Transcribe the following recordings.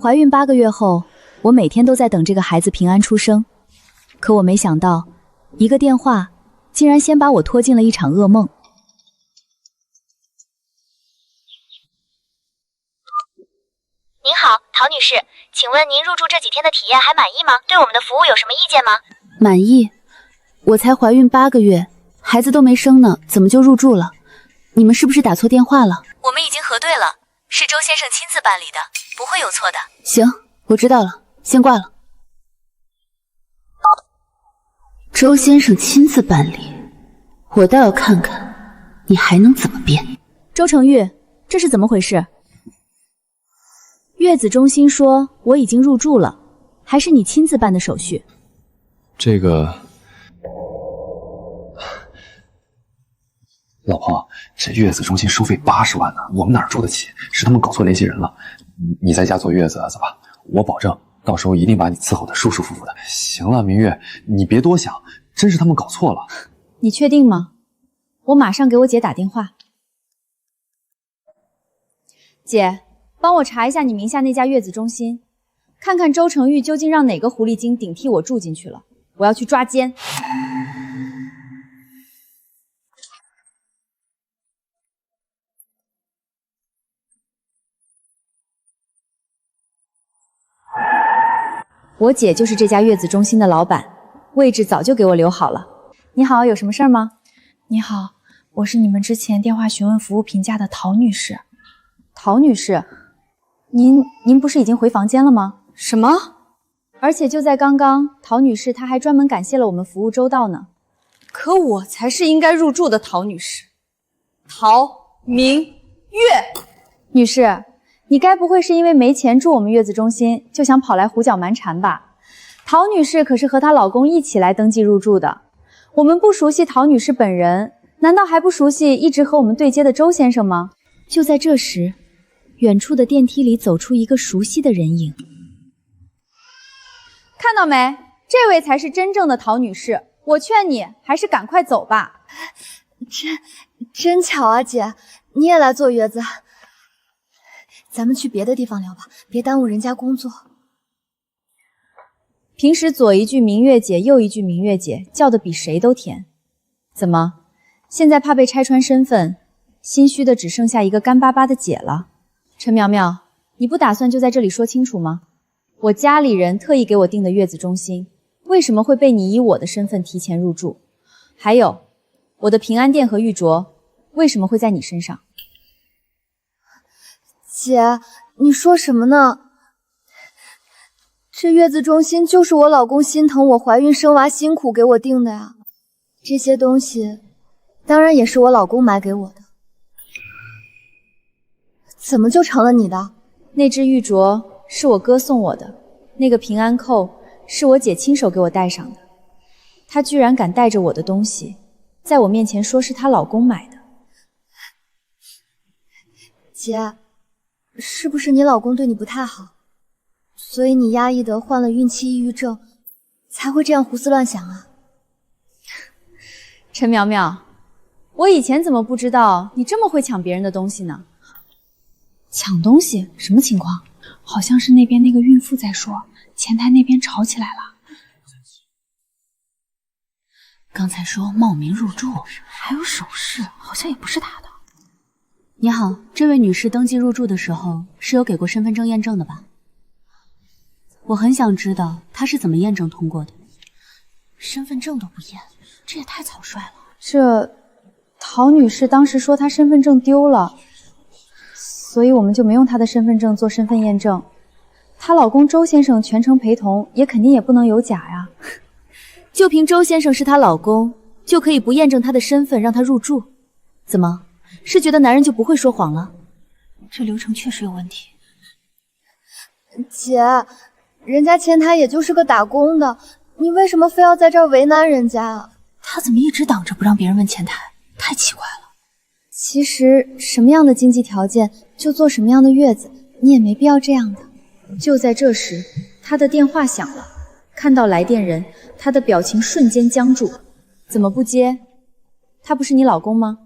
怀孕8个月后，我每天都在等这个孩子平安出生，可我没想到，一个电话竟然先把我拖进了一场噩梦。您好，陶女士，请问您入住这几天的体验还满意吗？对我们的服务有什么意见吗？满意？我才怀孕8个月，孩子都没生呢，怎么就入住了？你们是不是打错电话了？我们已经核对了，是周先生亲自办理的，不会有错的。行，我知道了，先挂了。周先生亲自办理，我倒要看看你还能怎么变。周成玉，这是怎么回事？月子中心说我已经入住了，还是你亲自办的手续？这个，老婆，这月子中心收费80万呢，我们哪住得起？是他们搞错联系人了。你在家坐月子儿子吧，我保证到时候一定把你伺候得舒舒服服的。行了，明月，你别多想，真是他们搞错了。你确定吗？我马上给我姐打电话。姐，帮我查一下你名下那家月子中心，看看周成玉究竟让哪个狐狸精顶替我住进去了，我要去抓奸。我姐就是这家月子中心的老板，位置早就给我留好了。你好，有什么事儿吗？你好，我是你们之前电话询问服务评价的陶女士。陶女士，您不是已经回房间了吗？什么？而且就在刚刚，陶女士她还专门感谢了我们服务周到呢。可我才是应该入住的陶女士，陶明月女士。你该不会是因为没钱住我们月子中心，就想跑来胡搅蛮缠吧？陶女士可是和她老公一起来登记入住的。我们不熟悉陶女士本人，难道还不熟悉一直和我们对接的周先生吗？就在这时，远处的电梯里走出一个熟悉的人影。看到没？这位才是真正的陶女士。我劝你还是赶快走吧。真巧啊，姐，你也来坐月子。咱们去别的地方聊吧，别耽误人家工作。平时左一句明月姐，右一句明月姐，叫的比谁都甜。怎么，现在怕被拆穿身份，心虚的只剩下一个干巴巴的姐了？陈苗苗，你不打算就在这里说清楚吗？我家里人特意给我订的月子中心，为什么会被你以我的身份提前入住？还有，我的平安垫和玉镯为什么会在你身上？姐，你说什么呢？这月子中心就是我老公心疼我怀孕生娃辛苦给我订的呀。这些东西当然也是我老公买给我的。怎么就成了你的？那只玉镯是我哥送我的，那个平安扣是我姐亲手给我戴上的。她居然敢带着我的东西，在我面前说是她老公买的。姐，是不是你老公对你不太好，所以你压抑的患了孕期抑郁症，才会这样胡思乱想啊？陈苗苗，我以前怎么不知道你这么会抢别人的东西呢？抢东西？什么情况？好像是那边那个孕妇在说，前台那边吵起来了。刚才说冒名入住，还有首饰，好像也不是他的。你好，这位女士登记入住的时候是有给过身份证验证的吧？我很想知道她是怎么验证通过的。身份证都不验，这也太草率了。这陶女士当时说她身份证丢了，所以我们就没用她的身份证做身份验证。她老公周先生全程陪同，也肯定也不能有假呀。就凭周先生是她老公，就可以不验证她的身份让她入住？怎么？是觉得男人就不会说谎了？这流程确实有问题。姐，人家前台也就是个打工的，你为什么非要在这儿为难人家啊？他怎么一直挡着不让别人问前台？太奇怪了。其实什么样的经济条件就做什么样的月子，你也没必要这样的。就在这时，他的电话响了，看到来电人，他的表情瞬间僵住。怎么不接？他不是你老公吗？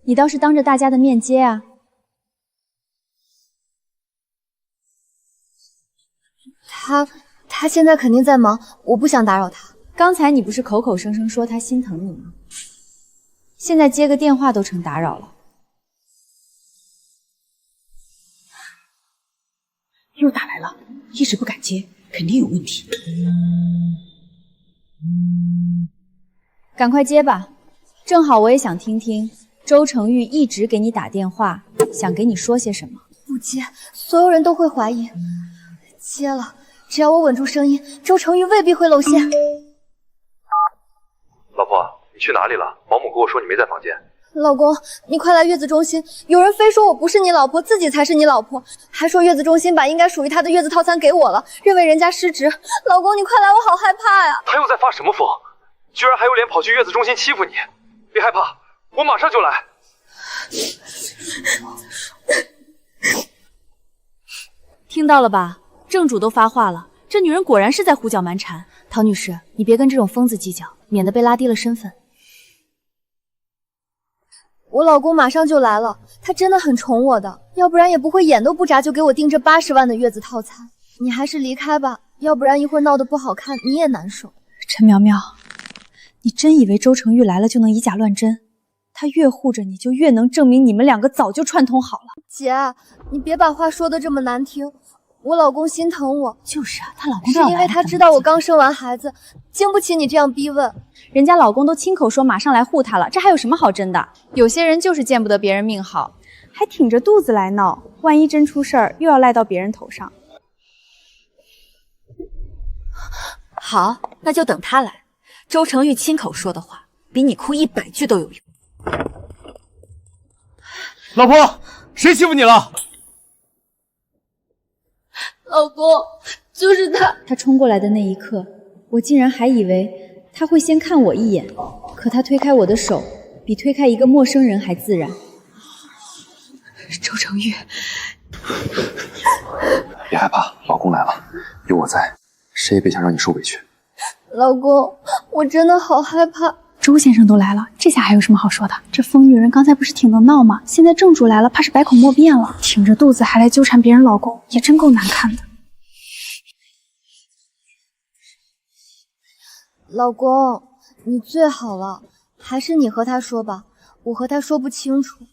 你倒是当着大家的面接啊！他现在肯定在忙，我不想打扰他。刚才你不是口口声声说他心疼你吗？现在接个电话都成打扰了。又打来了，一直不敢接，肯定有问题。赶快接吧，正好我也想听听周成玉一直给你打电话，想给你说些什么。不接，所有人都会怀疑。接了，只要我稳住声音，周成玉未必会露馅。老婆，你去哪里了？保姆跟我说你没在房间。老公，你快来月子中心！有人非说我不是你老婆，自己才是你老婆，还说月子中心把应该属于她的月子套餐给我了，认为人家失职。老公，你快来，我好害怕呀！他又在发什么疯？居然还有脸跑去月子中心欺负你！别害怕，我马上就来。听到了吧？正主都发话了，这女人果然是在胡搅蛮缠。陶女士，你别跟这种疯子计较，免得被拉低了身份。我老公马上就来了，他真的很宠我的，要不然也不会眼都不眨就给我订这80万的月子套餐。你还是离开吧，要不然一会儿闹得不好看，你也难受。陈苗苗，你真以为周成玉来了就能以假乱真？他越护着你，就越能证明你们两个早就串通好了。姐，你别把话说得这么难听。我老公心疼我，就是啊，她老公是因为他知道我刚生完孩子，经不起你这样逼问。人家老公都亲口说马上来护她了，这还有什么好争的？有些人就是见不得别人命好，还挺着肚子来闹，万一真出事儿，又要赖到别人头上。好，那就等他来。周成玉亲口说的话，比你哭100句都有用。老婆，谁欺负你了？老公，就是他。他冲过来的那一刻，我竟然还以为他会先看我一眼，可他推开我的手，比推开一个陌生人还自然。周成玉，别害怕，老公来了，有我在，谁也别想让你受委屈。老公，我真的好害怕。周先生都来了，这下还有什么好说的？这疯女人刚才不是挺能闹吗？现在正主来了，怕是百口莫辩了。挺着肚子还来纠缠别人老公，也真够难看的。老公，你最好了，还是你和他说吧，我和他说不清楚。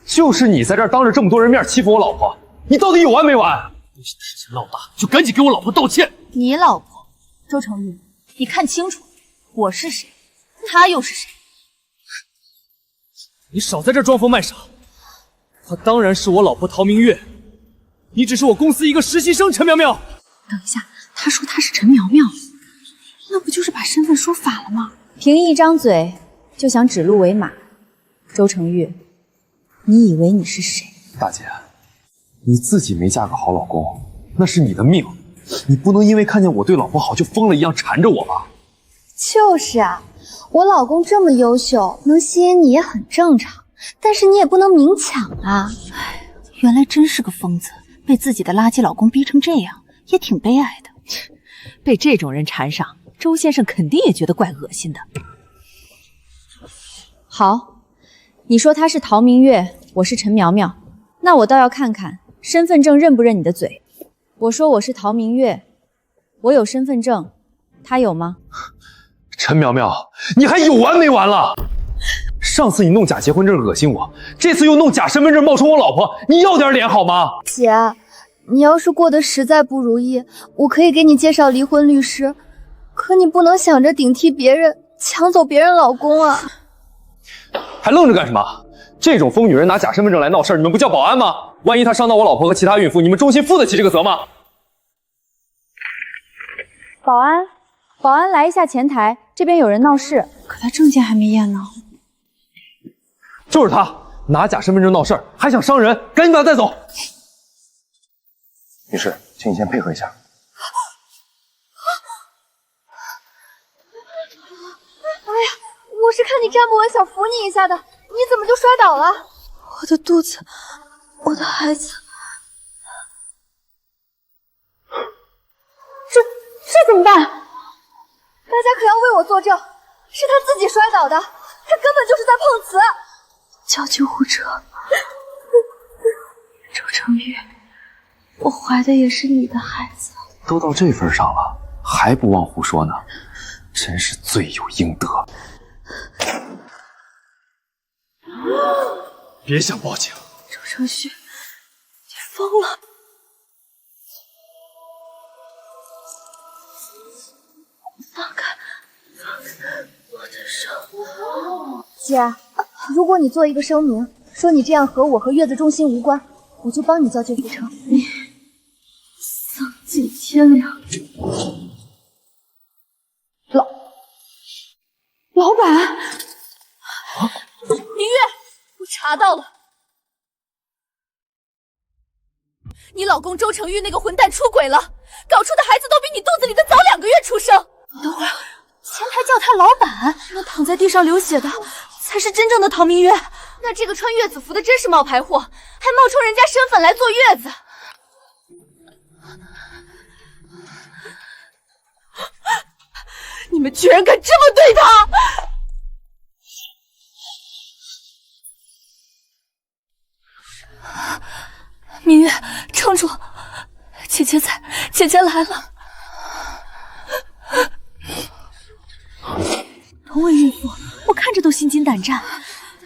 就是你在这儿当着这么多人面欺负我老婆，你到底有完没完？你事情闹大，就赶紧给我老婆道歉。你老婆周成玉，你看清楚，我是谁，他又是谁？你少在这装疯卖傻！她当然是我老婆陶明月，你只是我公司一个实习生陈苗苗。等一下，他说他是陈苗苗，那不就是把身份说反了吗？凭一张嘴就想指鹿为马，周成玉，你以为你是谁？大姐，你自己没嫁个好老公，那是你的命，你不能因为看见我对老婆好就疯了一样缠着我吧？就是啊，我老公这么优秀，能吸引你也很正常，但是你也不能明抢啊。原来真是个疯子，被自己的垃圾老公逼成这样，也挺悲哀的。被这种人缠上，周先生肯定也觉得怪恶心的。好，你说他是陶明月，我是陈苗苗，那我倒要看看身份证认不认你的嘴。我说我是陶明月，我有身份证，他有吗？陈苗苗，你还有完没完了？上次你弄假结婚证恶心我，这次又弄假身份证冒充我老婆，你要点脸好吗？姐，你要是过得实在不如意，我可以给你介绍离婚律师，可你不能想着顶替别人，抢走别人老公啊！还愣着干什么？这种疯女人拿假身份证来闹事儿，你们不叫保安吗？万一她伤到我老婆和其他孕妇，你们中心负得起这个责吗？保安来一下前台，这边有人闹事。可他证件还没验呢。就是他拿假身份证闹事儿，还想伤人，赶紧把他带走。女士，请你先配合一下。哎呀，我是看你站不稳，想扶你一下的，你怎么就摔倒了？我的肚子，我的孩子，这怎么办？大家可要为我作证，是他自己摔倒的，他根本就是在碰瓷。叫救护车！周成玉，我怀的也是你的孩子。都到这份上了，还不忘胡说呢，真是罪有应得。别想报警！周承旭，你疯了！放开我的手！姐，如果你做一个声明，说你这样和我和月子中心无关，我就帮你叫救护车。你丧尽天良！老板，明月，我查到了，你老公周成玉那个混蛋出轨了，搞出的孩子都比你肚子里的早2个月出生。等会儿，前台叫他老板，那躺在地上流血的才是真正的陶明月。那这个穿月子服的真是冒牌货，还冒充人家身份来坐月子。你们居然敢这么对他！明月，撑住，姐姐在，姐姐来了。同为孕妇，我看着都心惊胆战。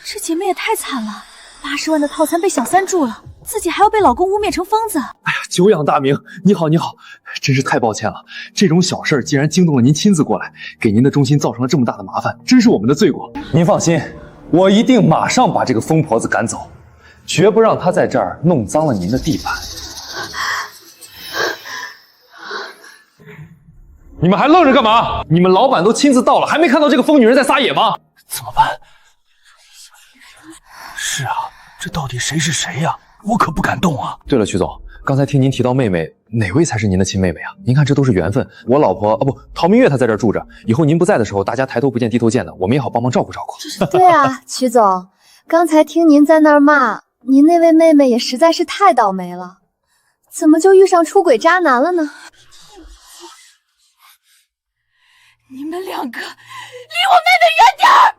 这姐妹也太惨了，80万的套餐被小三住了，自己还要被老公污蔑成疯子。哎呀，久仰大名，你好，你好，真是太抱歉了。这种小事竟然惊动了您亲自过来，给您的中心造成了这么大的麻烦，真是我们的罪过。您放心，我一定马上把这个疯婆子赶走，绝不让她在这儿弄脏了您的地盘。你们还愣着干嘛？你们老板都亲自到了，还没看到这个疯女人在撒野吗？怎么办？是啊，这到底谁是谁呀？我可不敢动啊！对了，曲总，刚才听您提到妹妹，哪位才是您的亲妹妹啊？您看这都是缘分。我老婆陶明月她在这儿住着，以后您不在的时候，大家抬头不见低头见的，我们也好帮忙照顾照顾。对啊，曲总，刚才听您在那儿骂，您那位妹妹也实在是太倒霉了，怎么就遇上出轨渣男了呢？你们2个离我妹妹远点儿！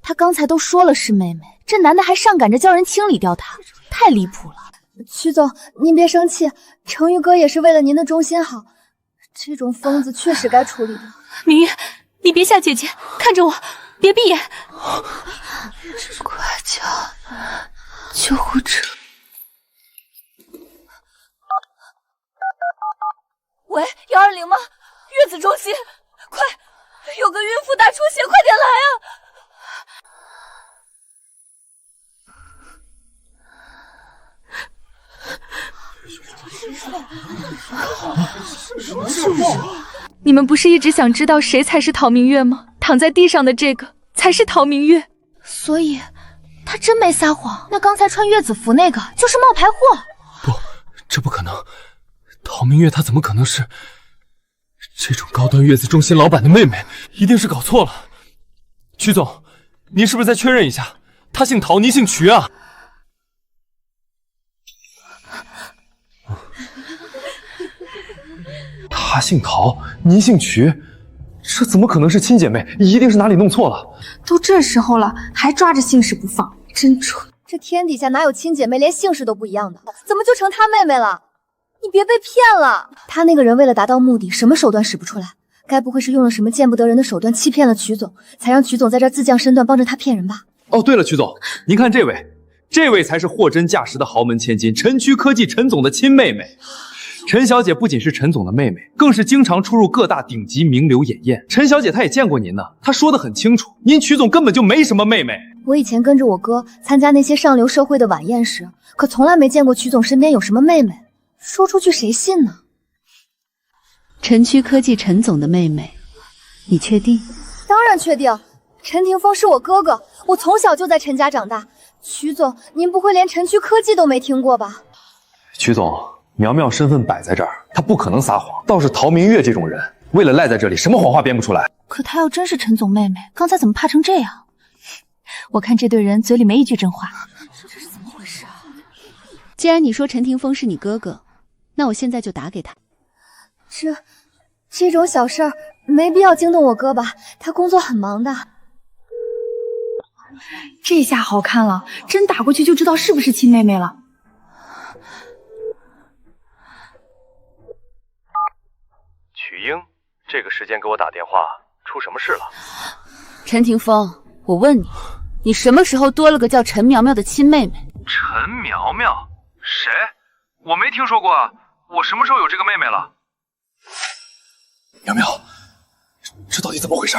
他刚才都说了是妹妹，这男的还上赶着叫人清理掉她，太离谱了。曲总，您别生气，成宇哥也是为了您的中心好，这种疯子确实该处理的。明月，你别吓姐姐，看着我，别闭眼。快叫救护车！喂，120吗？月子中心，快，有个孕妇大出血，快点来啊！你们不是一直想知道谁才是陶明月吗？躺在地上的这个才是陶明月。所以，他真没撒谎。那刚才穿月子服那个就是冒牌货。不，这不可能。陶明月她怎么可能是这种高端月子中心老板的妹妹？一定是搞错了。曲总，您是不是再确认一下？她姓陶，您姓瞿啊？她姓陶，您姓瞿，这怎么可能是亲姐妹？一定是哪里弄错了。都这时候了，还抓着姓氏不放，真蠢！这天底下哪有亲姐妹连姓氏都不一样的？怎么就成她妹妹了？你别被骗了！他那个人为了达到目的，什么手段使不出来？该不会是用了什么见不得人的手段欺骗了曲总，才让曲总在这自降身段帮着他骗人吧？哦，对了，曲总，您看这位才是货真价实的豪门千金，陈区科技陈总的亲妹妹。陈小姐不仅是陈总的妹妹，更是经常出入各大顶级名流饮宴。陈小姐她也见过您呢，她说得很清楚，您曲总根本就没什么妹妹。我以前跟着我哥参加那些上流社会的晚宴时，可从来没见过曲总身边有什么妹妹。说出去谁信呢？陈区科技陈总的妹妹，你确定？当然确定，陈霆锋是我哥哥，我从小就在陈家长大。曲总，您不会连陈区科技都没听过吧？曲总，苗苗身份摆在这儿，她不可能撒谎。倒是陶明月这种人，为了赖在这里，什么谎话编不出来。可她要真是陈总妹妹，刚才怎么怕成这样？我看这对人嘴里没一句真话。这是怎么回事啊？既然你说陈霆锋是你哥哥，那我现在就打给他。这种小事儿没必要惊动我哥吧？他工作很忙的。这下好看了，真打过去就知道是不是亲妹妹了。曲英，这个时间给我打电话，出什么事了？陈霆锋，我问你，你什么时候多了个叫陈苗苗的亲妹妹？陈苗苗？谁？我没听说过啊，我什么时候有这个妹妹了？苗苗，这到底怎么回事？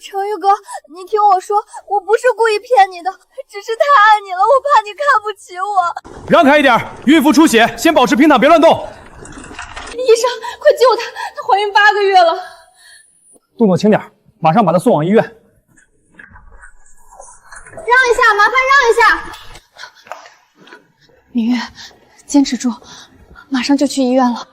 程昱哥，你听我说，我不是故意骗你的，只是太爱你了，我怕你看不起我。让开一点，孕妇出血，先保持平躺，别乱动。医生，快救她，她怀孕8个月了。动作轻点，马上把她送往医院。让一下，麻烦让一下。明月，坚持住，马上就去医院了。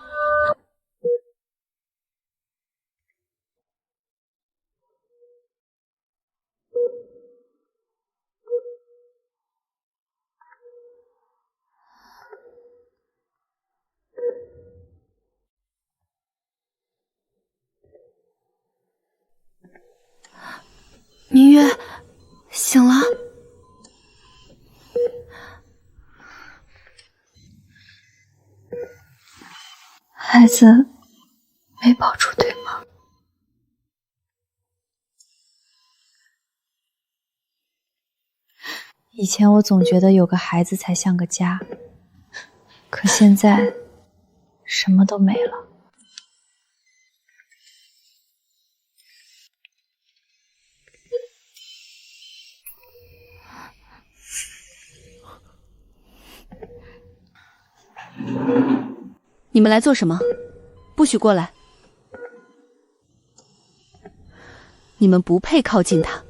明月，醒了。孩子没保住，对吗？以前我总觉得有个孩子才像个家，可现在什么都没了。你们来做什么？不许过来！你们不配靠近他。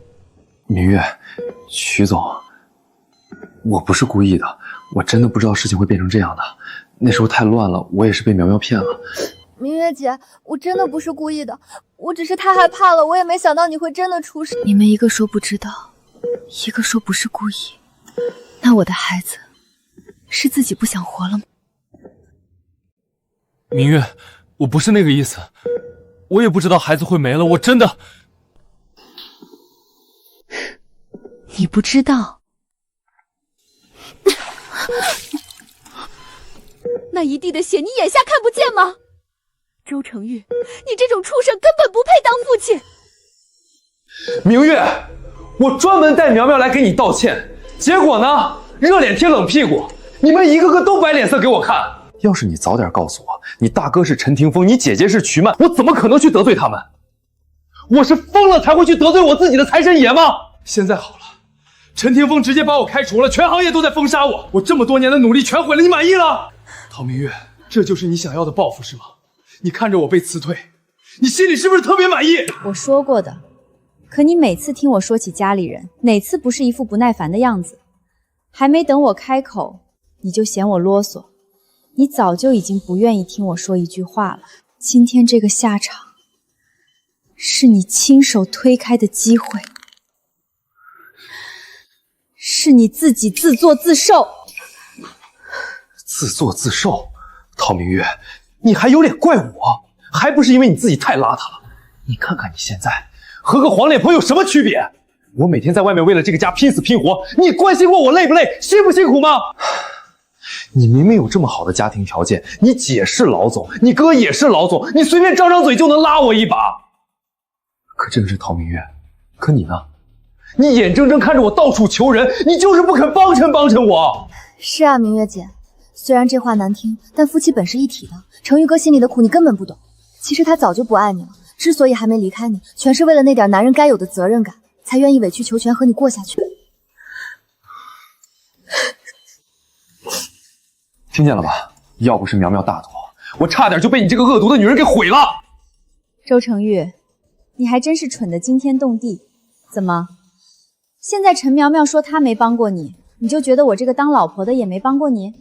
明月，曲总，我不是故意的，我真的不知道事情会变成这样的。那时候太乱了，我也是被苗苗骗了。明月姐，我真的不是故意的，我只是太害怕了，我也没想到你会真的出事。你们一个说不知道，一个说不是故意，那我的孩子是自己不想活了吗？明月，我不是那个意思，我也不知道孩子会没了，我真的……你不知道？那一地的血，你眼下看不见吗？周成玉，你这种畜生根本不配当父亲。明月，我专门带苗苗来给你道歉，结果呢，热脸贴冷屁股，你们一个个都摆脸色给我看。要是你早点告诉我，你大哥是陈霆锋，你姐姐是瞿曼，我怎么可能去得罪他们？我是疯了才会去得罪我自己的财神爷吗？现在好了，陈霆锋直接把我开除了，全行业都在封杀我，我这么多年的努力全毁了，你满意了？陶明月，这就是你想要的报复是吗？你看着我被辞退，你心里是不是特别满意？我说过的，可你每次听我说起家里人，哪次不是一副不耐烦的样子？还没等我开口，你就嫌我啰嗦。你早就已经不愿意听我说一句话了。今天这个下场，是你亲手推开的机会，是你自己自作自受。自作自受？陶明月，你还有脸怪我？还不是因为你自己太邋遢了？你看看你现在，和个黄脸婆有什么区别？我每天在外面为了这个家拼死拼活，你关心过我累不累，辛不辛苦吗？你明明有这么好的家庭条件，你姐是老总，你哥也是老总，你随便张张嘴就能拉我一把。可这个是陶明月，可你呢？你眼睁睁看着我到处求人，你就是不肯帮衬我。是啊，明月姐，虽然这话难听，但夫妻本是一体的。程昱哥心里的苦你根本不懂，其实他早就不爱你了，之所以还没离开你，全是为了那点男人该有的责任感，才愿意委曲求全和你过下去。听见了吧？要不是苗苗大度，我差点就被你这个恶毒的女人给毁了。周成玉，你还真是蠢得惊天动地。怎么，现在陈苗苗说她没帮过你，你就觉得我这个当老婆的也没帮过你？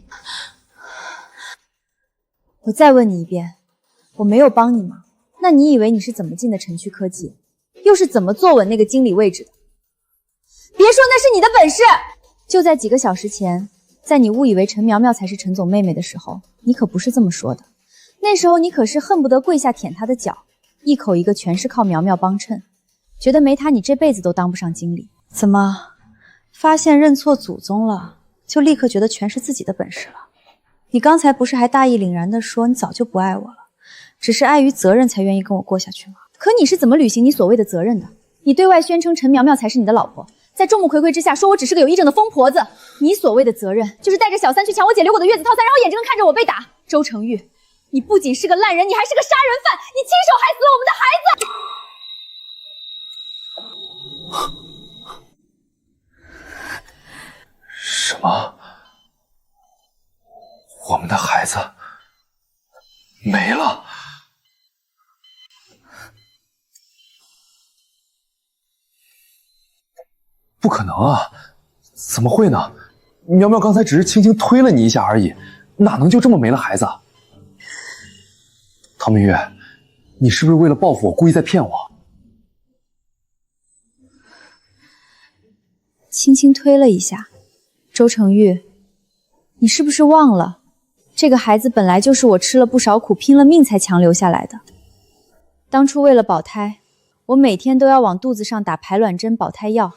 我再问你一遍，我没有帮你吗？那你以为你是怎么进的晨区科技，又是怎么坐稳那个经理位置的？别说那是你的本事！就在几个小时前，在你误以为陈苗苗才是陈总妹妹的时候，你可不是这么说的。那时候你可是恨不得跪下舔她的脚，一口一个全是靠苗苗帮衬，觉得没她你这辈子都当不上经理。怎么，发现认错祖宗了，就立刻觉得全是自己的本事了？你刚才不是还大义凛然地说你早就不爱我了，只是碍于责任才愿意跟我过下去吗？可你是怎么履行你所谓的责任的？你对外宣称陈苗苗才是你的老婆，在众目睽睽之下说我只是个有癔症的疯婆子。你所谓的责任就是带着小三去抢我姐留我的月子套餐，然后眼睁睁看着我被打。周成玉，你不仅是个烂人，你还是个杀人犯，你亲手害死了我们的孩子。什么？我们的孩子没了？不可能啊！怎么会呢？苗苗刚才只是轻轻推了你一下而已，哪能就这么没了孩子？陶明月，你是不是为了报复我，故意在骗我？轻轻推了一下，周成玉，你是不是忘了，这个孩子本来就是我吃了不少苦，拼了命才强留下来的。当初为了保胎，我每天都要往肚子上打排卵针、保胎药，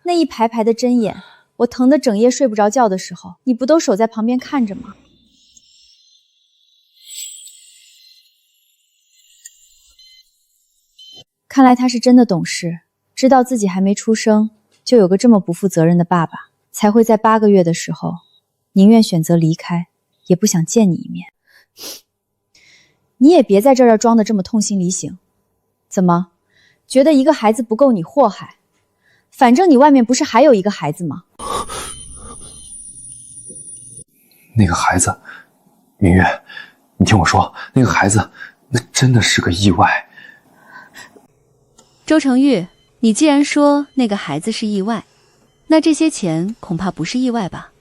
那一排排的针眼，我疼得整夜睡不着觉的时候，你不都守在旁边看着吗？看来他是真的懂事，知道自己还没出生就有个这么不负责任的爸爸，才会在8个月的时候宁愿选择离开，也不想见你一面。你也别在这儿装得这么痛心离醒，怎么觉得一个孩子不够你祸害？反正你外面不是还有一个孩子吗？那个孩子，明月，你听我说，那个孩子，那真的是个意外。周成玉，你既然说那个孩子是意外，那这些钱恐怕不是意外吧？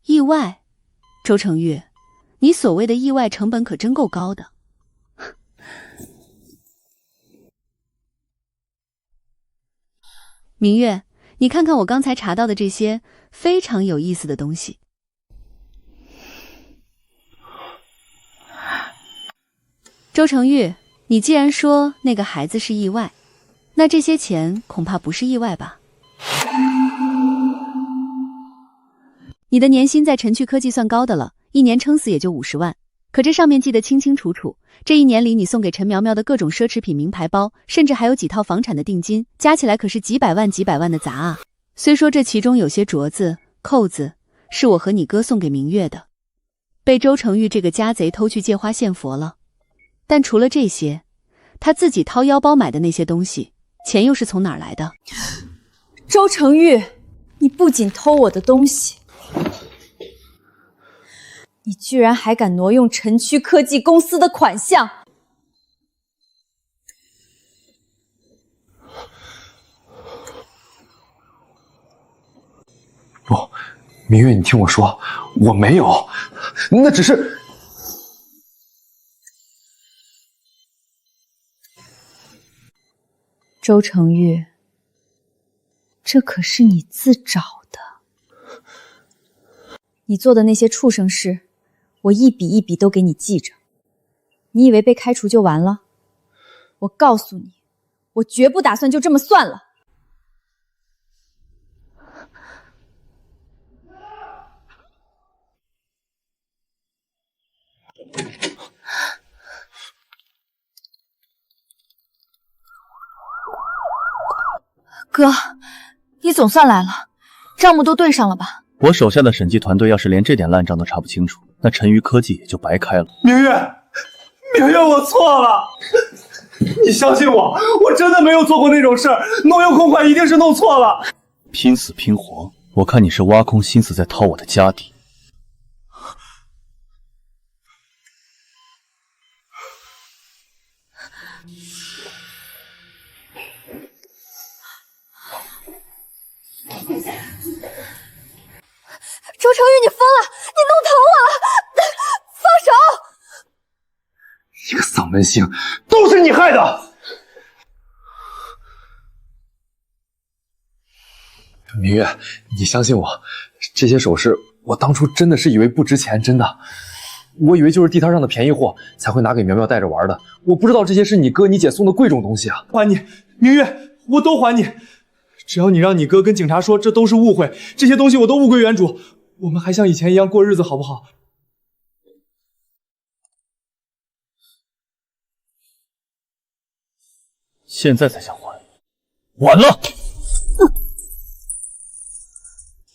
意外？周成玉，你所谓的意外成本可真够高的。明月，你看看我刚才查到的这些非常有意思的东西。周成玉，你既然说那个孩子是意外，那这些钱恐怕不是意外吧？你的年薪在晨趣科技算高的了，一年撑死也就50万。可这上面记得清清楚楚，这一年里你送给陈苗苗的各种奢侈品名牌包，甚至还有几套房产的定金，加起来可是几百万的杂啊。虽说这其中有些镯子、扣子是我和你哥送给明月的，被周成玉这个家贼偷去借花献佛了，但除了这些，他自己掏腰包买的那些东西，钱又是从哪儿来的？周成玉，你不仅偷我的东西，你居然还敢挪用晨区科技公司的款项！不，明月，你听我说，我没有，那只是……周成玉，这可是你自找的。你做的那些畜生事，我一笔一笔都给你记着。你以为被开除就完了？我告诉你，我绝不打算就这么算了。哥，你总算来了，账目都对上了吧？我手下的审计团队要是连这点烂账都查不清楚，那晨鱼科技也就白开了。明月，明月，我错了，你相信我，我真的没有做过那种事儿，挪用公款一定是弄错了。拼死拼活，我看你是挖空心思在掏我的家底。周成玉，你疯了！你弄疼我了！放手！一个丧门星，都是你害的！明月，你相信我，这些首饰我当初真的是以为不值钱，真的。我以为就是地摊上的便宜货才会拿给苗苗带着玩的，我不知道这些是你哥你姐送的贵重东西啊！还你，明月，我都还你。只要你让你哥跟警察说这都是误会，这些东西我都物归原主，我们还像以前一样过日子，好不好？现在才想还，晚了。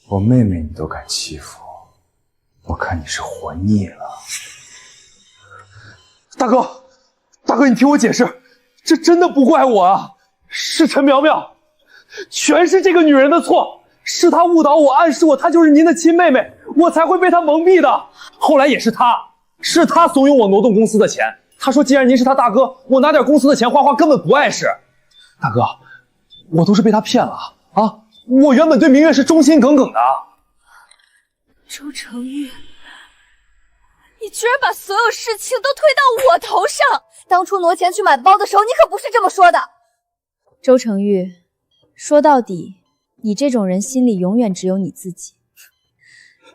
我妹妹你都敢欺负，我看你是活腻了。大哥，你听我解释，这真的不怪我啊，是陈苗苗，全是这个女人的错，是她误导我，暗示我她就是您的亲妹妹，我才会被她蒙蔽的。后来也是她怂恿我挪动公司的钱。他说既然您是他大哥，我拿点公司的钱花根本不碍事。大哥，我都是被他骗了啊！我原本对明月是忠心耿耿的。周成玉，你居然把所有事情都推到我头上！当初挪钱去买包的时候，你可不是这么说的。周成玉，说到底，你这种人心里永远只有你自己。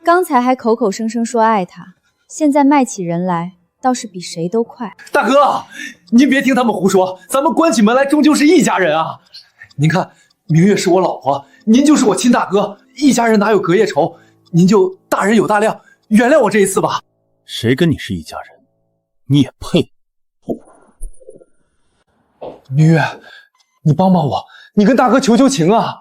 刚才还口口声声说爱他，现在卖起人来倒是比谁都快。大哥，您别听他们胡说，咱们关起门来终究是一家人啊！您看，明月是我老婆，您就是我亲大哥，一家人哪有隔夜仇？您就大人有大量，原谅我这一次吧。谁跟你是一家人？你也配？明月，你帮帮我，你跟大哥求求情啊！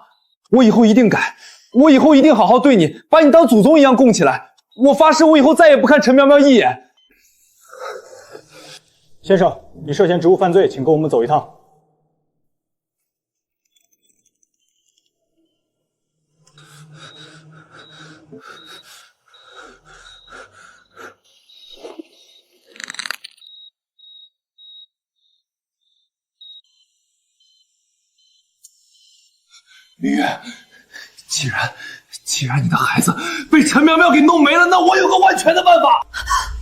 我以后一定改，我以后一定好好对你，把你当祖宗一样供起来。我发誓，我以后再也不看陈苗苗一眼。先生，你涉嫌职务犯罪，请跟我们走一趟。明月，既然你的孩子被陈苗苗给弄没了，那我有个万全的办法。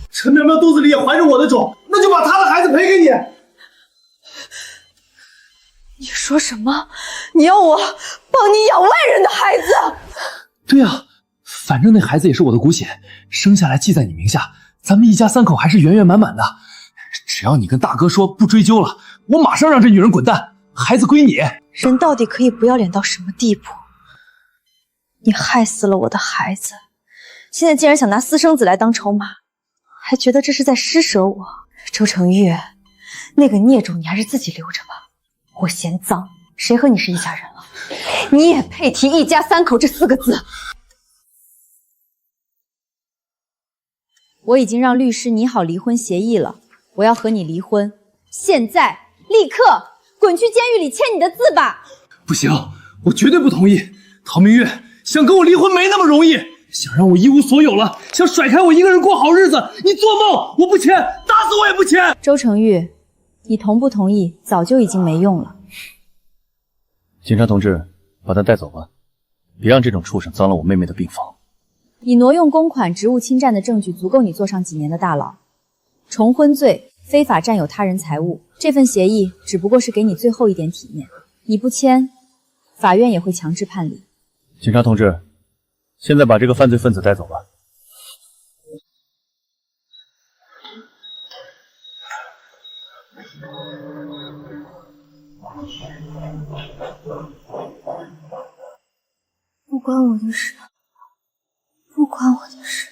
陈苗苗肚子里也怀着我的种，那就把她的孩子赔给你。你说什么？你要我帮你养外人的孩子？对啊，反正那孩子也是我的骨血，生下来记在你名下，咱们一家三口还是圆圆满满的。只要你跟大哥说不追究了，我马上让这女人滚蛋，孩子归你。人到底可以不要脸到什么地步？你害死了我的孩子，现在竟然想拿私生子来当筹码，还觉得这是在施舍我。周成玉，那个孽种你还是自己留着吧，我嫌脏，谁和你是一家人了？你也配提一家三口这4个字？我已经让律师拟好离婚协议了，我要和你离婚，现在立刻滚去监狱里签你的字吧！不行，我绝对不同意。陶明月想跟我离婚没那么容易，想让我一无所有了，想甩开我一个人过好日子，你做梦！我不签，打死我也不签。周成玉，你同不同意早就已经没用了。警察同志，把他带走吧，别让这种畜生脏了我妹妹的病房。你挪用公款、职务侵占的证据足够你坐上几年的大牢。重婚罪、非法占有他人财物，这份协议只不过是给你最后一点体面，你不签，法院也会强制判离。警察同志，现在把这个犯罪分子带走吧。不关我的事，不关我的事。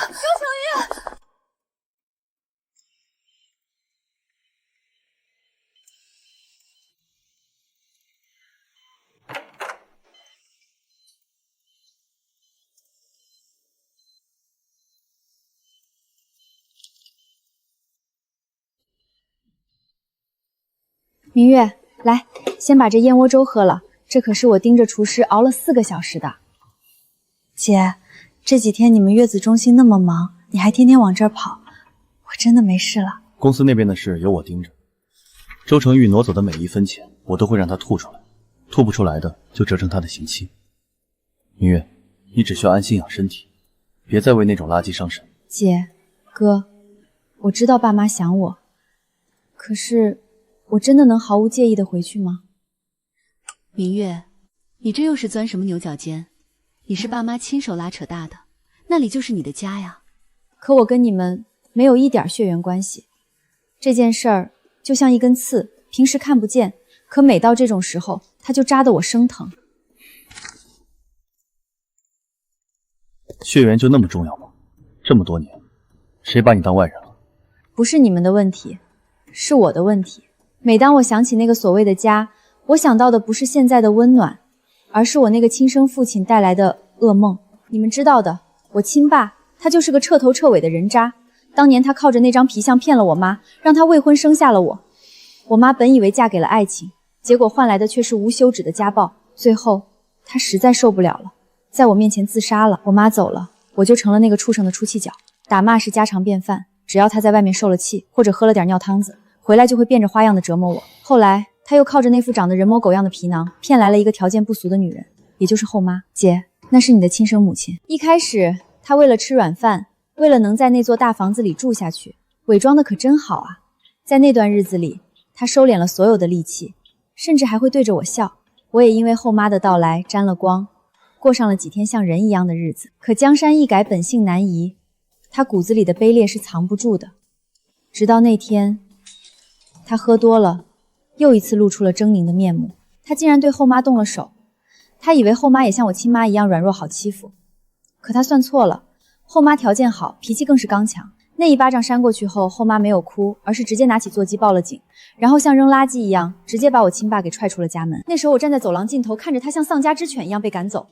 周成玉！明月，来，先把这燕窝粥喝了，这可是我盯着厨师熬了4个小时的。姐，这几天你们月子中心那么忙，你还天天往这儿跑，我真的没事了。公司那边的事由我盯着，周成玉挪走的每一分钱，我都会让他吐出来，吐不出来的就折成他的刑期。明月，你只需要安心养身体，别再为那种垃圾伤神。姐，哥，我知道爸妈想我，可是我真的能毫无介意的回去吗？明月，你这又是钻什么牛角尖？你是爸妈亲手拉扯大的，那里就是你的家呀。可我跟你们没有一点血缘关系。这件事儿就像一根刺，平时看不见，可每到这种时候，它就扎得我生疼。血缘就那么重要吗？这么多年，谁把你当外人了？不是你们的问题，是我的问题。每当我想起那个所谓的家，我想到的不是现在的温暖，而是我那个亲生父亲带来的噩梦。你们知道的，我亲爸他就是个彻头彻尾的人渣。当年他靠着那张皮相骗了我妈，让她未婚生下了我。我妈本以为嫁给了爱情，结果换来的却是无休止的家暴。最后她实在受不了了，在我面前自杀了。我妈走了，我就成了那个畜生的出气角。打骂是家常便饭，只要他在外面受了气，或者喝了点尿汤子，回来就会变着花样的折磨我。后来他又靠着那副长得人模狗样的皮囊，骗来了一个条件不俗的女人，也就是后妈。姐，那是你的亲生母亲。一开始她为了吃软饭，为了能在那座大房子里住下去，伪装的可真好啊。在那段日子里，她收敛了所有的戾气，甚至还会对着我笑。我也因为后妈的到来沾了光，过上了几天像人一样的日子。可江山易改，本性难移，她骨子里的卑劣是藏不住的。直到那天，她喝多了，又一次露出了狰狞的面目。她竟然对后妈动了手。她以为后妈也像我亲妈一样软弱好欺负，可她算错了。后妈条件好，脾气更是刚强。那一巴掌扇过去后，后妈没有哭，而是直接拿起座机报了警，然后像扔垃圾一样，直接把我亲爸给踹出了家门。那时候我站在走廊尽头，看着他像丧家之犬一样被赶走。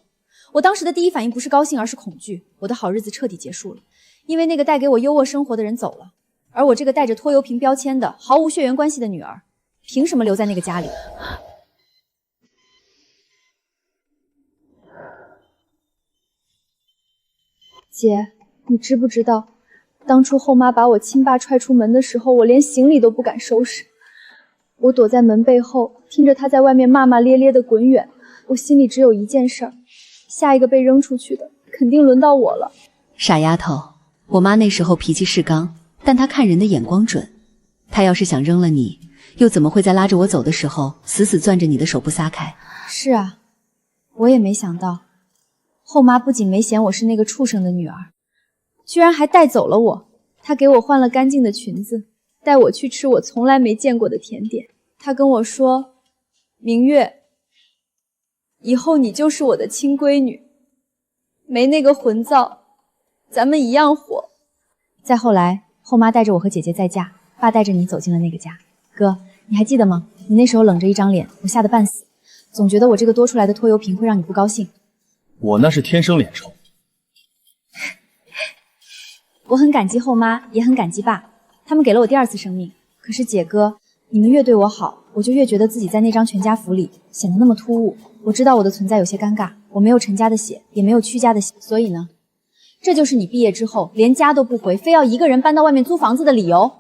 我当时的第一反应不是高兴，而是恐惧。我的好日子彻底结束了，因为那个带给我优渥生活的人走了，而我这个带着拖油瓶标签的毫无血缘关系的女儿，凭什么留在那个家里？姐，你知不知道，当初后妈把我亲爸踹出门的时候，我连行李都不敢收拾。我躲在门背后，听着他在外面骂骂咧咧的滚远，我心里只有一件事儿，下一个被扔出去的肯定轮到我了。傻丫头，我妈那时候脾气是刚，但她看人的眼光准。她要是想扔了你，又怎么会在拉着我走的时候死死攥着你的手不撒开？是啊，我也没想到，后妈不仅没嫌我是那个畜生的女儿，居然还带走了我。她给我换了干净的裙子，带我去吃我从来没见过的甜点。她跟我说，明月，以后你就是我的亲闺女，没那个混造，咱们一样火。再后来，后妈带着我和姐姐再嫁，爸带着你走进了那个家。哥，你还记得吗？你那时候冷着一张脸，我吓得半死，总觉得我这个多出来的拖油瓶会让你不高兴。我那是天生脸臭。我很感激后妈，也很感激爸，他们给了我第二次生命。可是姐哥，你们越对我好，我就越觉得自己在那张全家福里显得那么突兀。我知道我的存在有些尴尬，我没有陈家的血，也没有屈家的血，所以呢，这就是你毕业之后连家都不回，非要一个人搬到外面租房子的理由。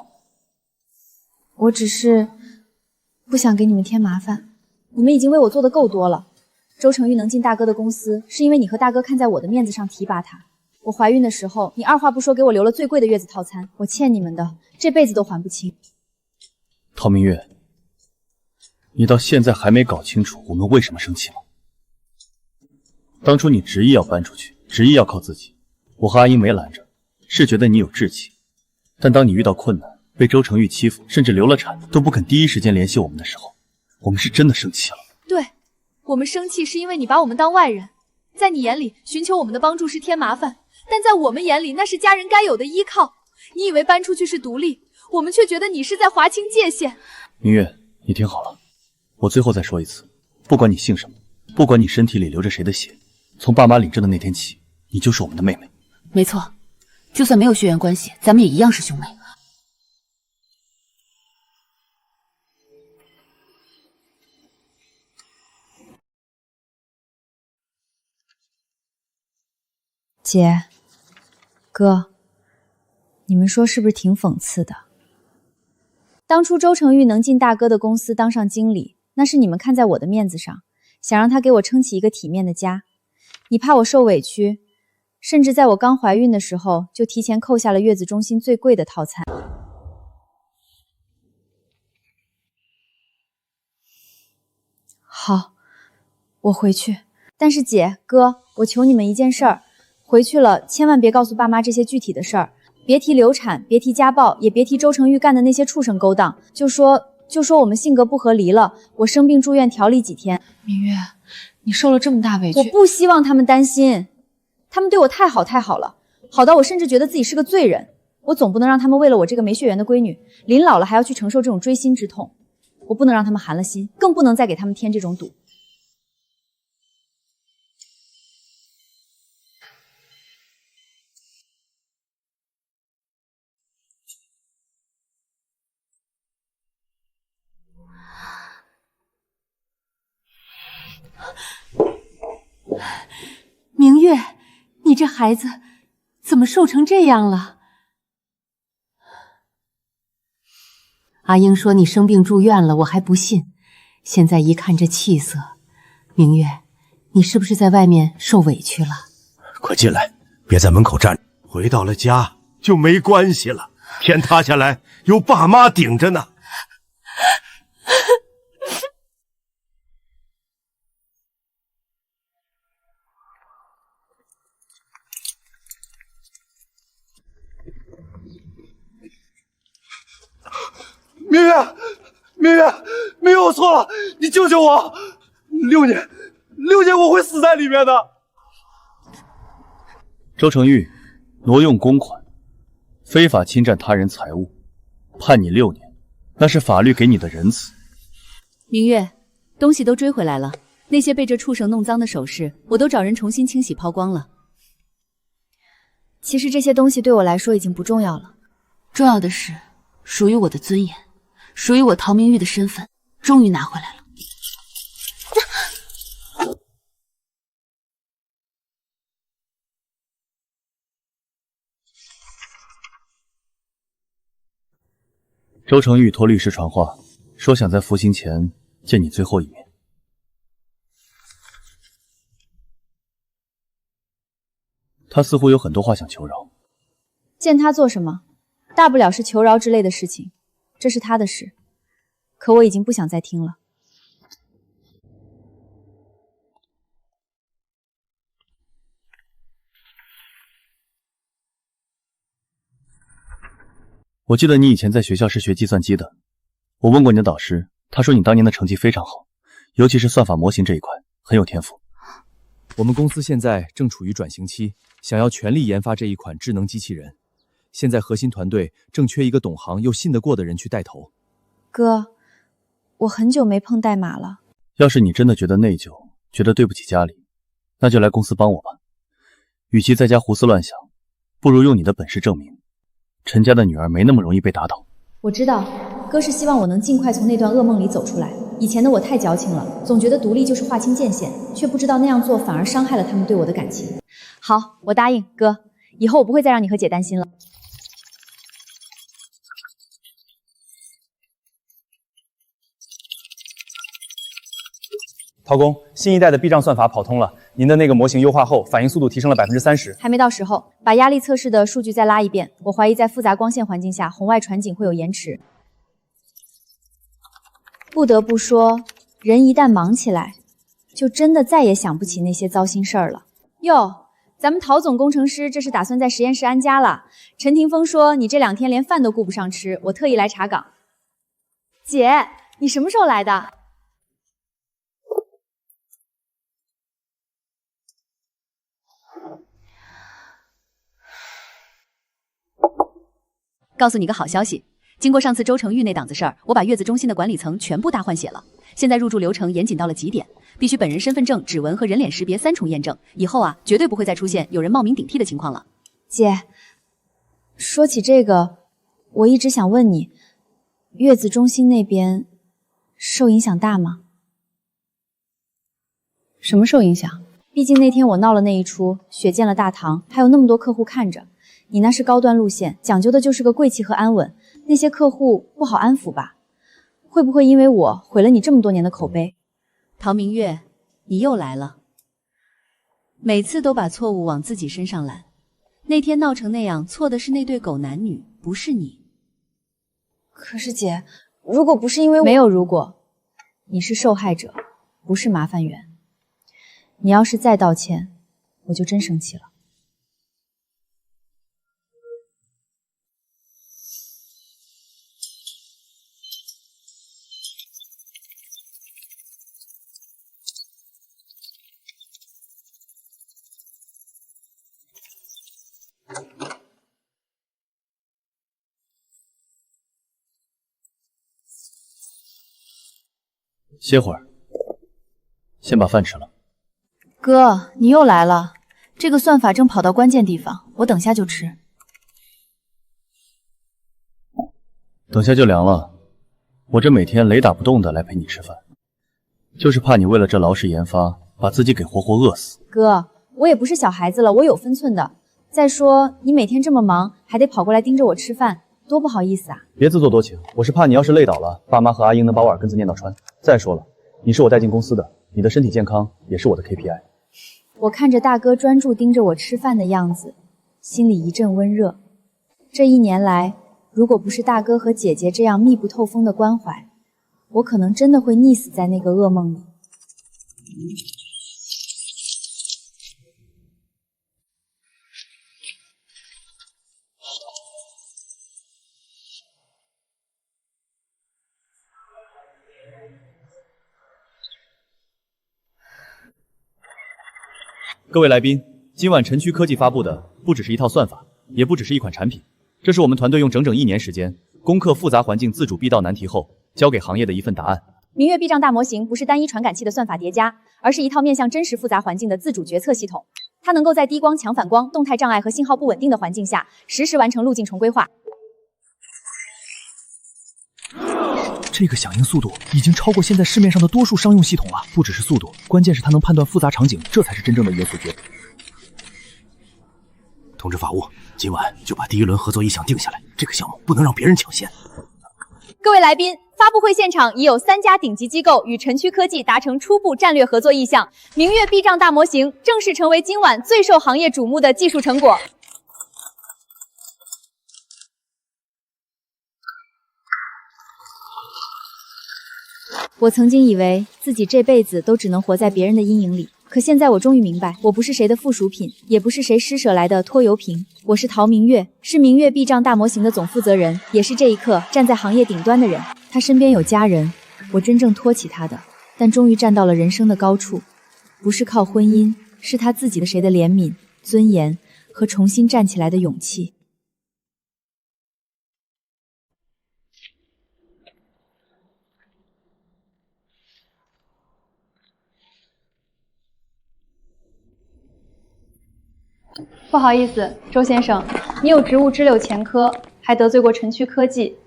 我只是不想给你们添麻烦，你们已经为我做的够多了。周成玉能进大哥的公司，是因为你和大哥看在我的面子上提拔他。我怀孕的时候，你二话不说给我留了最贵的月子套餐，我欠你们的，这辈子都还不清。陶明月，你到现在还没搞清楚我们为什么生气吗？当初你执意要搬出去，执意要靠自己，我和阿英没拦着，是觉得你有志气。但当你遇到困难，被周成玉欺负，甚至流了产，都不肯第一时间联系我们的时候，我们是真的生气了。对，我们生气是因为你把我们当外人，在你眼里寻求我们的帮助是添麻烦，但在我们眼里那是家人该有的依靠。你以为搬出去是独立，我们却觉得你是在划清界限。明月，你听好了，我最后再说一次，不管你姓什么，不管你身体里流着谁的血，从爸妈领证的那天起，你就是我们的妹妹。没错，就算没有血缘关系，咱们也一样是兄妹。姐，哥，你们说是不是挺讽刺的？当初周成玉能进大哥的公司当上经理，那是你们看在我的面子上，想让他给我撑起一个体面的家。你怕我受委屈，甚至在我刚怀孕的时候就提前扣下了月子中心最贵的套餐。好，我回去。但是姐哥，我求你们一件事儿。回去了千万别告诉爸妈这些具体的事儿，别提流产，别提家暴，也别提周成玉干的那些畜生勾当，就说我们性格不合离了，我生病住院调理几天。明月，你受了这么大委屈，我不希望他们担心，他们对我太好了，好到我甚至觉得自己是个罪人。我总不能让他们为了我这个没血缘的闺女，临老了还要去承受这种锥心之痛。我不能让他们寒了心，更不能再给他们添这种堵。明月，你这孩子怎么瘦成这样了？阿英说你生病住院了，我还不信，现在一看这气色，明月，你是不是在外面受委屈了？快进来，别在门口站着。回到了家就没关系了，天塌下来有爸妈顶着呢。明月，明月，我错了，你救救我！6年我会死在里面的。周成玉挪用公款，非法侵占他人财物，判你6年，那是法律给你的仁慈。明月，东西都追回来了，那些被这畜生弄脏的首饰，我都找人重新清洗抛光了。其实这些东西对我来说已经不重要了，重要的是属于我的尊严，属于我陶明玉的身份，终于拿回来了。周成玉托律师传话，说想在服刑前见你最后一面。他似乎有很多话想求饶。见他做什么？大不了是求饶之类的事情，这是他的事。可我已经不想再听了。我记得你以前在学校是学计算机的，我问过你的导师，他说你当年的成绩非常好，尤其是算法模型这一块很有天赋。我们公司现在正处于转型期，想要全力研发这一款智能机器人。现在核心团队正缺一个懂行又信得过的人去带头。哥，我很久没碰代码了。要是你真的觉得内疚，觉得对不起家里，那就来公司帮我吧。与其在家胡思乱想，不如用你的本事证明陈家的女儿没那么容易被打倒。我知道，哥是希望我能尽快从那段噩梦里走出来。以前的我太矫情了，总觉得独立就是划清界限，却不知道那样做反而伤害了他们对我的感情。好，我答应哥，以后我不会再让你和姐担心了。陶工，新一代的避障算法跑通了，您的那个模型优化后，反应速度提升了30%。还没到时候，把压力测试的数据再拉一遍。我怀疑在复杂光线环境下，红外传景会有延迟。不得不说，人一旦忙起来，就真的再也想不起那些糟心事儿了。哟，咱们陶总工程师这是打算在实验室安家了。陈霆锋说你这2天连饭都顾不上吃，我特意来查岗。姐，你什么时候来的？告诉你个好消息，经过上次周成玉那档子事儿，我把月子中心的管理层全部大换血了。现在入住流程严谨到了极点，必须本人身份证、指纹和人脸识别3重验证。以后啊，绝对不会再出现有人冒名顶替的情况了。姐，说起这个，我一直想问你，月子中心那边受影响大吗？什么受影响？毕竟那天我闹了那一出，血溅了大堂，还有那么多客户看着。你那是高端路线，讲究的就是个贵气和安稳，那些客户不好安抚吧？会不会因为我毁了你这么多年的口碑？陶明月，你又来了，每次都把错误往自己身上揽。那天闹成那样，错的是那对狗男女，不是你。可是姐，如果不是因为我……没有如果，你是受害者，不是麻烦源。你要是再道歉，我就真生气了。歇会儿，先把饭吃了。哥，你又来了，这个算法正跑到关键地方，我等下就吃。等下就凉了，我这每天雷打不动的来陪你吃饭，就是怕你为了这劳氏研发，把自己给活活饿死。哥，我也不是小孩子了，我有分寸的。再说你每天这么忙，还得跑过来盯着我吃饭，多不好意思啊！别自作多情，我是怕你要是累倒了，爸妈和阿英能把我耳根子念到穿。再说了，你是我带进公司的，你的身体健康也是我的 KPI。我看着大哥专注盯着我吃饭的样子，心里一阵温热。这1年来，如果不是大哥和姐姐这样密不透风的关怀，我可能真的会溺死在那个噩梦里。各位来宾，今晚晨区科技发布的不只是一套算法，也不只是一款产品，这是我们团队用整整1年时间攻克复杂环境自主必到难题后，交给行业的一份答案。明月避障大模型不是单一传感器的算法叠加，而是一套面向真实复杂环境的自主决策系统。它能够在低光、强反光、动态障碍和信号不稳定的环境下，实时完成路径重规划。这个响应速度已经超过现在市面上的多数商用系统了。不只是速度，关键是它能判断复杂场景，这才是真正的元素决。通知法务，今晚就把第1轮合作意向定下来，这个项目不能让别人抢先。各位来宾，发布会现场已有3家顶级机构与晨区科技达成初步战略合作意向，明月避障大模型正式成为今晚最受行业瞩目的技术成果。我曾经以为自己这辈子都只能活在别人的阴影里，可现在我终于明白，我不是谁的附属品，也不是谁施舍来的拖油瓶，我是陶明月，是明月避障大模型的总负责人，也是这一刻站在行业顶端的人。他身边有家人，我真正托起他的，但终于站到了人生的高处，不是靠婚姻，是他自己的谁的怜悯、尊严和重新站起来的勇气。不好意思，周先生，你有职务支柳前科，还得罪过晨区科技，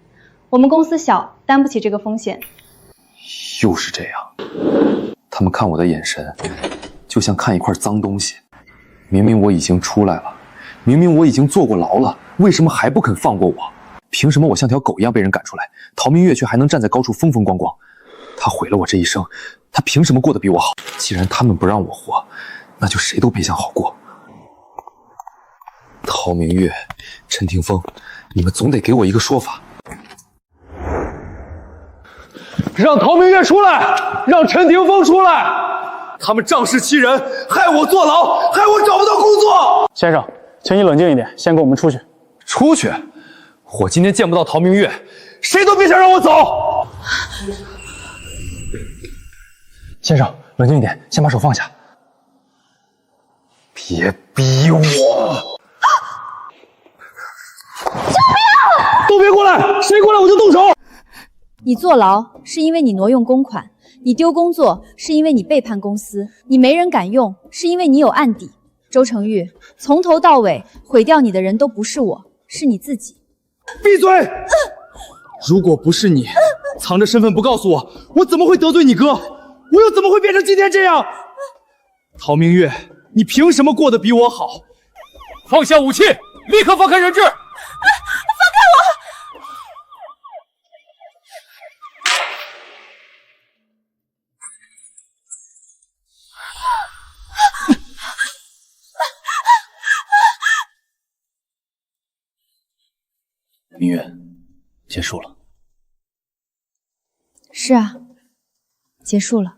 我们公司小，担不起这个风险。又是这样，他们看我的眼神，就像看一块脏东西。明明我已经出来了，明明我已经坐过牢了，为什么还不肯放过我？凭什么我像条狗一样被人赶出来，陶明月却还能站在高处风风光光？他毁了我这一生，他凭什么过得比我好？既然他们不让我活，那就谁都别想好过。陶明月、陈霆锋，你们总得给我一个说法。让陶明月出来，让陈霆锋出来！他们仗势欺人，害我坐牢，害我找不到工作。先生，请你冷静一点，先跟我们出去。出去？我今天见不到陶明月，谁都别想让我走。先生，冷静一点，先把手放下。别逼我！都别过来，谁过来我就动手。你坐牢是因为你挪用公款，你丢工作是因为你背叛公司，你没人敢用是因为你有案底。周成玉，从头到尾毁掉你的人都不是我，是你自己。闭嘴！如果不是你藏着身份不告诉我，我怎么会得罪你哥？我又怎么会变成今天这样？陶明月，你凭什么过得比我好？放下武器，立刻放开人质！明月，结束了。是啊，结束了。